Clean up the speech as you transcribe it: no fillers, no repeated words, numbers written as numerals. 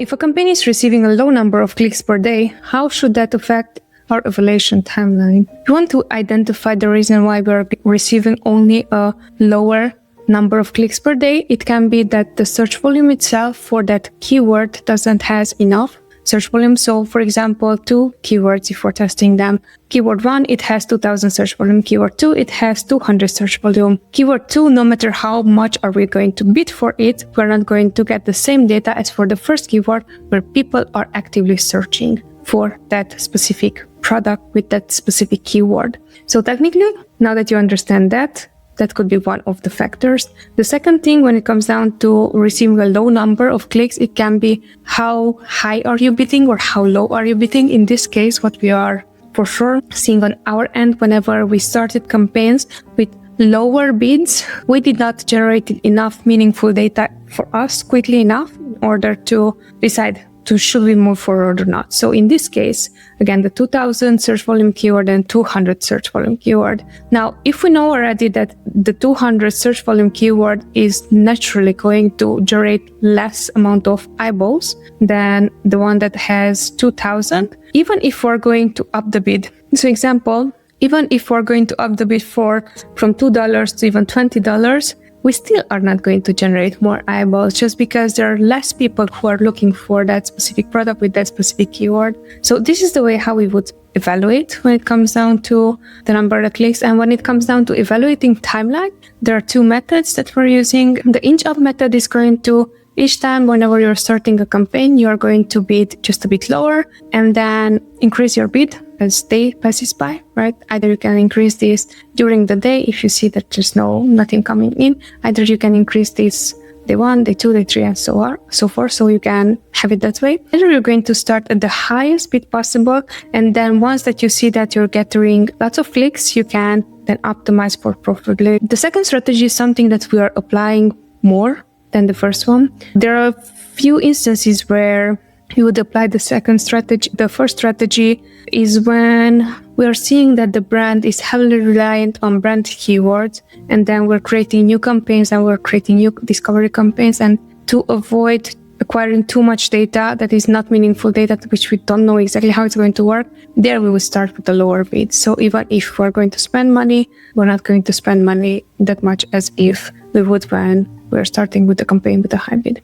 if a campaign is receiving a low number of clicks per day, how should that affect our evaluation timeline? We want to identify the reason why we're receiving only a lower number of clicks per day. It can be that the search volume itself for that keyword doesn't have enough search volume. So for example, 2 keywords, if we're testing them, keyword 1, it has 2000 search volume. Keyword 2, it has 200 search volume. Keyword 2, no matter how much are we going to bid for it, we're not going to get the same data as for the first keyword, where people are actively searching for that specific product with that specific keyword. So technically, now that you understand that could be one of the factors. The second thing, when it comes down to receiving a low number of clicks, it can be how high are you bidding or how low are you bidding. In this case, what we are for sure seeing on our end, whenever we started campaigns with lower bids, we did not generate enough meaningful data for us quickly enough in order to decide to should we move forward or not. So in this case, again, the 2000 search volume keyword and 200 search volume keyword. Now, if we know already that the 200 search volume keyword is naturally going to generate less amount of eyeballs than the one that has 2000, even if we're going to up the bid. So example, even if we're going to up the bid from $2 to even $20, we still are not going to generate more eyeballs just because there are less people who are looking for that specific product with that specific keyword. So this is the way how we would evaluate when it comes down to the number of clicks. And when it comes down to evaluating timeline, there are 2 methods that we're using. The inch up method is going to, each time whenever you're starting a campaign, you are going to bid just a bit lower and then increase your bid as day passes by, right? Either you can increase this during the day if you see that there's nothing coming in. Either you can increase this day 1, day 2, day 3, and so forth. So you can have it that way. Either you're going to start at the highest bid possible, and then once that you see that you're getting lots of clicks, you can then optimize for profitability. The second strategy is something that we are applying more than the first one. There are a few instances where you would apply the second strategy. The first strategy is when we are seeing that the brand is heavily reliant on brand keywords, and then we're creating new campaigns and we're creating new discovery campaigns, and to avoid acquiring too much data that is not meaningful data, which we don't know exactly how it's going to work, there we will start with a lower bid. So even if we're going to spend money, we're not going to spend money that much as if we would when we're starting with the campaign with a high bid.